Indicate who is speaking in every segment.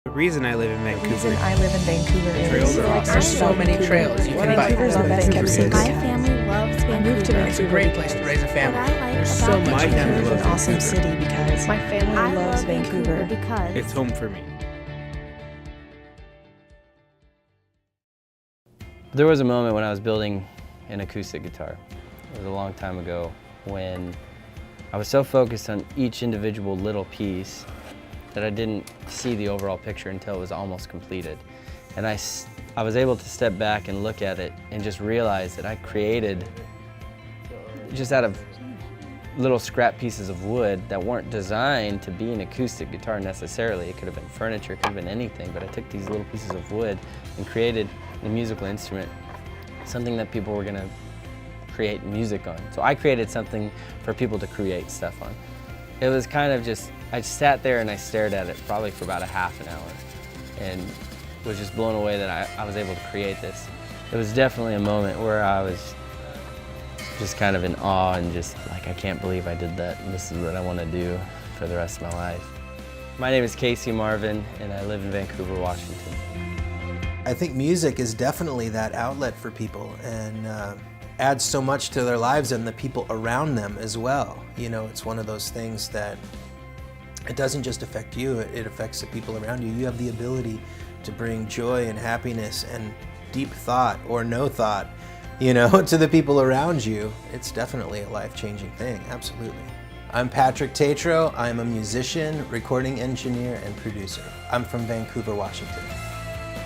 Speaker 1: The reason I live in Vancouver is
Speaker 2: Trails are awesome. There's so many trails you can bike.
Speaker 3: My family loves Vancouver.
Speaker 2: It's a great place to raise a family. There's so much.
Speaker 1: My family loves
Speaker 4: an awesome
Speaker 1: Vancouver.
Speaker 4: city because my family
Speaker 3: I
Speaker 4: loves
Speaker 3: love Vancouver
Speaker 4: Vancouver.
Speaker 3: because
Speaker 1: It's home for me.
Speaker 5: There was a moment when I was building an acoustic guitar. It was a long time ago when I was so focused on each individual little piece that I didn't see the overall picture until it was almost completed. And I was able to step back and look at it and just realize that I created, just out of little scrap pieces of wood that weren't designed to be an acoustic guitar necessarily. It could have been furniture, it could have been anything, but I took these little pieces of wood and created a musical instrument, something that people were gonna create music on. So I created something for people to create stuff on. It was kind of just, I sat there and I stared at it probably for about a half an hour and was just blown away that I was able to create this. It was definitely a moment where I was just kind of in awe and just like, I can't believe I did that. And this is what I want to do for the rest of my life. My name is Casey Marvin and I live in Vancouver, Washington.
Speaker 6: I think music is definitely that outlet for people and adds so much to their lives and the people around them as well. You know, it's one of those things that it doesn't just affect you, it affects the people around you. You have the ability to bring joy and happiness and deep thought or no thought, you know, to the people around you. It's definitely a life-changing thing, absolutely. I'm Patrick Tetreault. I'm a musician, recording engineer, and producer. I'm from Vancouver, Washington.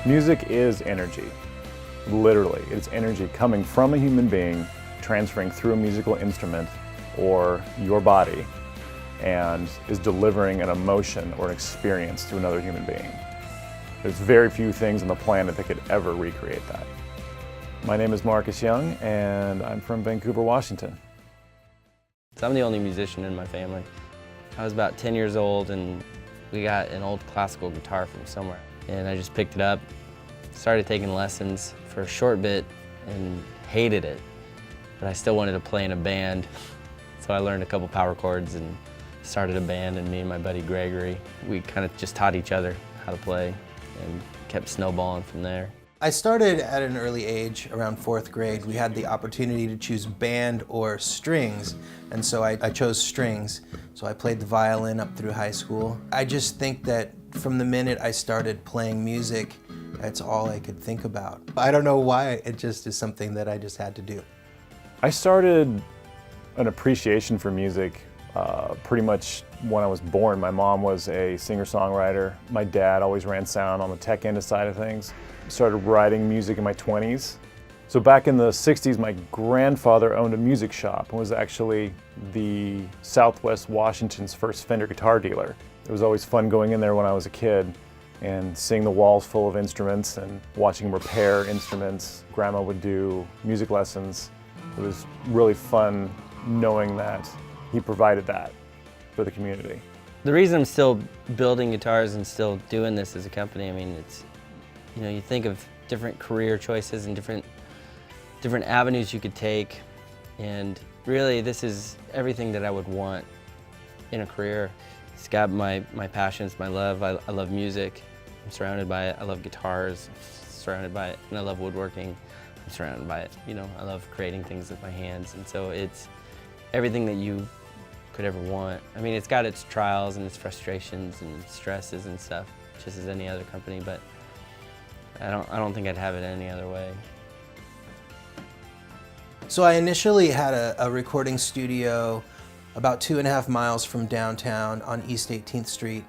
Speaker 7: Music is energy. Literally, it's energy coming from a human being, transferring through a musical instrument or your body, and is delivering an emotion or an experience to another human being. There's very few things on the planet that could ever recreate that. My name is Marcus Young, and I'm from Vancouver, Washington.
Speaker 5: So I'm the only musician in my family. I was about 10 years old and we got an old classical guitar from somewhere. And I just picked it up, started taking lessons for a short bit and hated it. But I still wanted to play in a band. So I learned a couple power chords and started a band, and me and my buddy Gregory, we kind of just taught each other how to play and kept snowballing from there.
Speaker 6: I started at an early age, around 4th grade. We had the opportunity to choose band or strings, and so I chose strings. So I played the violin up through high school. I just think that from the minute I started playing music, that's all I could think about. I don't know why, it just is something that I just had to do.
Speaker 7: I started an appreciation for music pretty much when I was born. My mom was a singer-songwriter. My dad always ran sound on the tech end side of things. Started writing music in my 20s. So back in the 60s, my grandfather owned a music shop and was actually the Southwest Washington's first Fender guitar dealer. It was always fun going in there when I was a kid and seeing the walls full of instruments and watching him repair instruments. Grandma would do music lessons. It was really fun knowing that he provided that for the community.
Speaker 5: The reason I'm still building guitars and still doing this as a company, I mean, it's, you know, you think of different career choices and different avenues you could take, and really this is everything that I would want in a career. It's got my passions, my love. I love music. I'm surrounded by it. I love guitars. I'm surrounded by it, and I love woodworking. I'm surrounded by it. You know, I love creating things with my hands, and so it's everything that you could ever want. I mean, it's got its trials and its frustrations and stresses and stuff, just as any other company, but I don't think I'd have it any other way.
Speaker 6: So I initially had a recording studio about 2.5 miles from downtown on East 18th Street.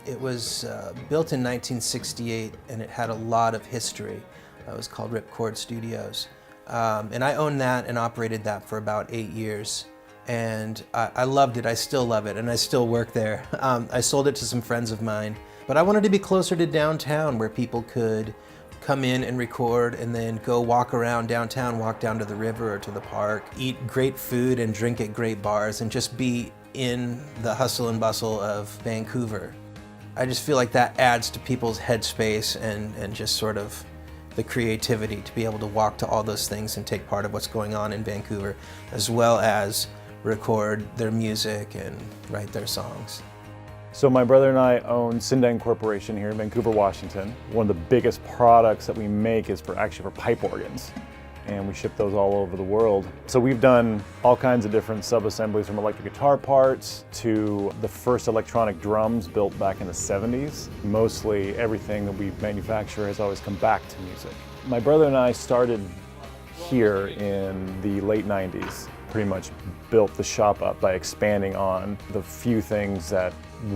Speaker 6: It was built in 1968 and it had a lot of history. It was called Ripcord Studios. And I owned that and operated that for about 8 years. And I loved it, I still love it, and I still work there. I sold it to some friends of mine, but I wanted to be closer to downtown where people could come in and record and then go walk around downtown, walk down to the river or to the park, eat great food and drink at great bars, and just be in the hustle and bustle of Vancouver. I just feel like that adds to people's headspace and just sort of the creativity to be able to walk to all those things and take part of what's going on in Vancouver, as well as record their music and write their songs.
Speaker 7: So my brother and I own Sinden Corporation here in Vancouver, Washington. One of the biggest products that we make is actually for pipe organs, and we ship those all over the world. So we've done all kinds of different sub-assemblies, from electric guitar parts to the first electronic drums built back in the 70s. Mostly everything that we manufacture has always come back to music. My brother and I started here in the late 90s. Pretty much built the shop up by expanding on the few things that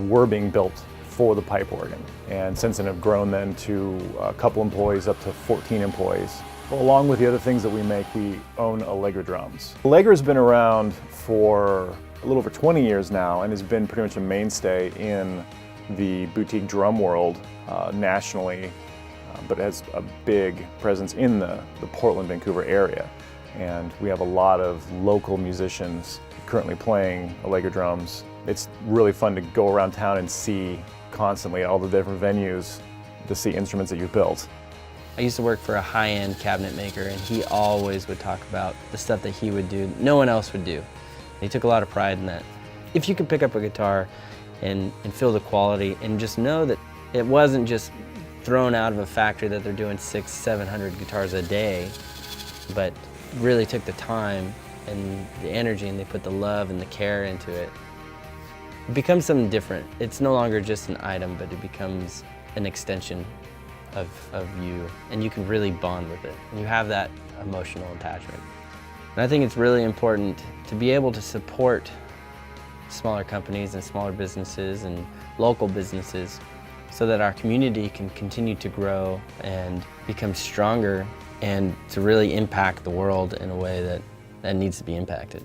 Speaker 7: were being built for the pipe organ. And since then have grown then to a couple employees up to 14 employees. Well, along with the other things that we make, we own Allegra drums. Allegra's been around for a little over 20 years now and has been pretty much a mainstay in the boutique drum world nationally, but has a big presence in the Portland, Vancouver area. And we have a lot of local musicians currently playing Allegra drums. It's really fun to go around town and see constantly all the different venues to see instruments that you've built.
Speaker 5: I used to work for a high-end cabinet maker, and he always would talk about the stuff that he would do no one else would do. He took a lot of pride in that. If you could pick up a guitar and feel the quality and just know that it wasn't just thrown out of a factory that they're doing 600-700 guitars a day, but really took the time and the energy, and they put the love and the care into it. It becomes something different. It's no longer just an item, but it becomes an extension of you, and you can really bond with it. And you have that emotional attachment. And I think it's really important to be able to support smaller companies and smaller businesses and local businesses so that our community can continue to grow and become stronger and to really impact the world in a way that needs to be impacted.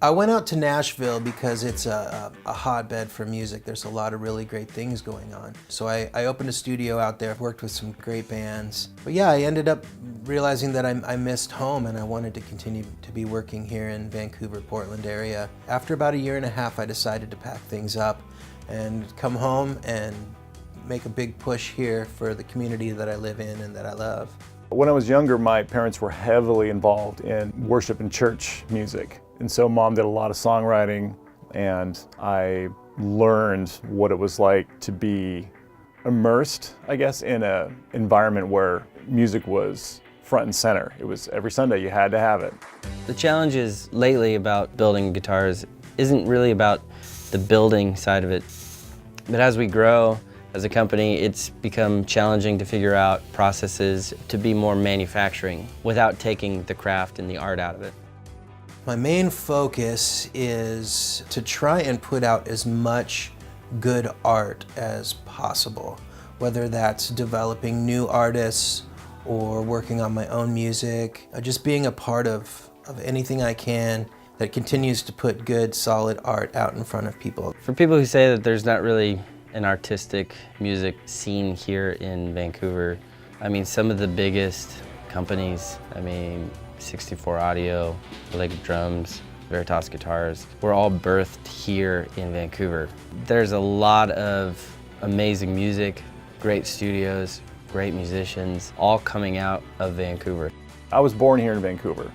Speaker 6: I went out to Nashville because it's a hotbed for music. There's a lot of really great things going on. So I opened a studio out there, worked with some great bands. But yeah, I ended up realizing that I missed home, and I wanted to continue to be working here in Vancouver, Portland area. After about 1.5 years, I decided to pack things up and come home and make a big push here for the community that I live in and that I love.
Speaker 7: When I was younger, my parents were heavily involved in worship and church music. And so Mom did a lot of songwriting, and I learned what it was like to be immersed, I guess, in an environment where music was front and center. It was every Sunday you had to have it.
Speaker 5: The challenges lately about building guitars isn't really about the building side of it, but as we grow as a company, it's become challenging to figure out processes to be more manufacturing without taking the craft and the art out of it.
Speaker 6: My main focus is to try and put out as much good art as possible, whether that's developing new artists or working on my own music, just being a part of anything I can that continues to put good, solid art out in front of people.
Speaker 5: For people who say that there's not really an artistic music scene here in Vancouver, I mean, some of the biggest companies, 64 Audio, Allegra Drums, Veritas Guitars, were all birthed here in Vancouver. There's a lot of amazing music, great studios, great musicians, all coming out of Vancouver.
Speaker 7: I was born here in Vancouver,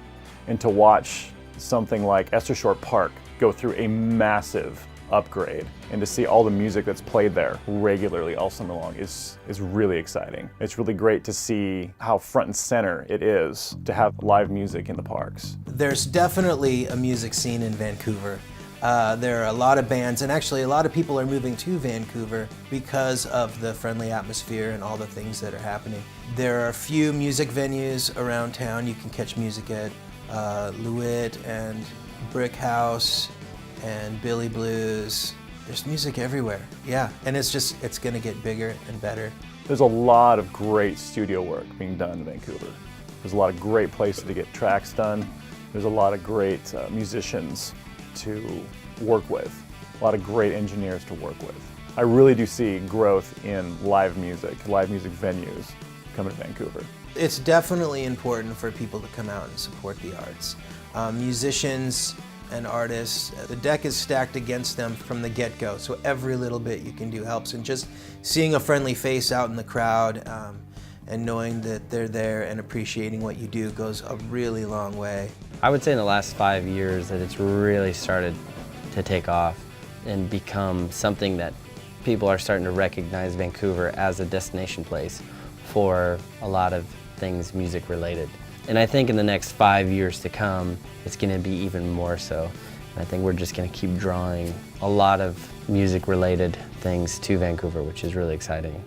Speaker 7: and to watch something like Esther Short Park go through a massive upgrade and to see all the music that's played there regularly all summer long is really exciting. It's really great to see how front and center it is to have live music in the parks.
Speaker 6: There's definitely a music scene in Vancouver. There are a lot of bands, and actually a lot of people are moving to Vancouver because of the friendly atmosphere and all the things that are happening. There are a few music venues around town. You can catch music at Lewitt and Brick House and Billy Blues. There's music everywhere, yeah, and it's gonna get bigger and better.
Speaker 7: There's a lot of great studio work being done in Vancouver. There's a lot of great places to get tracks done. There's a lot of great musicians to work with, a lot of great engineers to work with. I really do see growth in live music venues coming to Vancouver.
Speaker 6: It's definitely important for people to come out and support the arts. Musicians and artists, the deck is stacked against them from the get-go, so every little bit you can do helps. And just seeing a friendly face out in the crowd and knowing that they're there and appreciating what you do goes a really long way.
Speaker 5: I would say in the last 5 years that it's really started to take off and become something that people are starting to recognize Vancouver as a destination place for a lot of things music related. And I think in the next 5 years to come, it's going to be even more so. And I think we're just going to keep drawing a lot of music related things to Vancouver, which is really exciting.